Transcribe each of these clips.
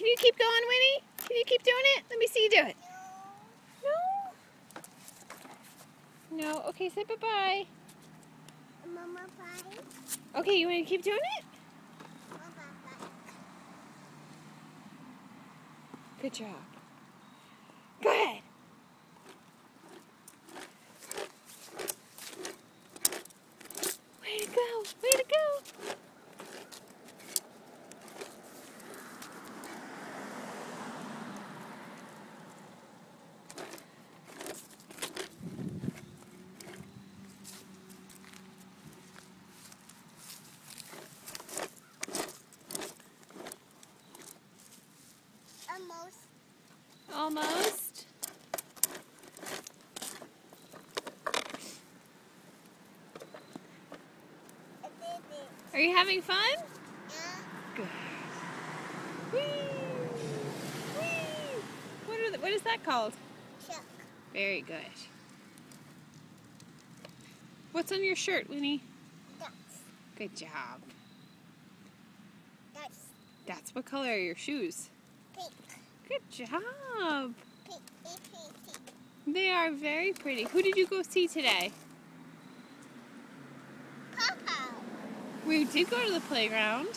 Can you keep going, Winnie? Can you keep doing it? Let me see you do it. No? No? Okay, say bye-bye. Mama, bye. Okay, you want to keep doing it? Bye. Good job. Go ahead. Way to go. Way to go. Almost. I did it. Are you having fun? Yeah. Good. Whee! Whee! What is that called? Chuck. Very good. What's on your shirt, Winnie? Ducks. Good job. Ducks. That's what color are your shoes? Pink. Good job. Pink. They are very pretty. Who did you go see today? Papa. We did go to the playground.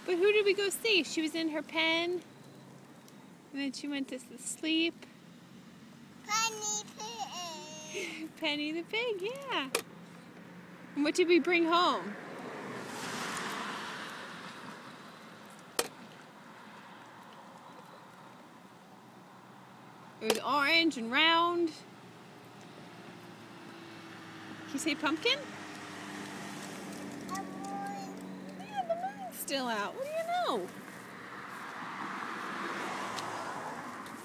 But who did we go see? She was in her pen. And then she went to sleep. Penny pig. Penny the pig, yeah. And what did we bring home? It was orange and round. Did you say pumpkin? A moon. Yeah, the moon's still out. What do you know?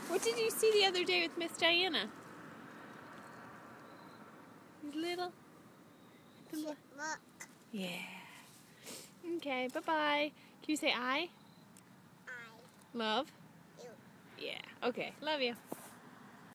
What did you see the other day with Miss Diana? Little? Chipmunk. Yeah. Okay, bye-bye. Can you say I? I. Love? You. Yeah. Okay, love you.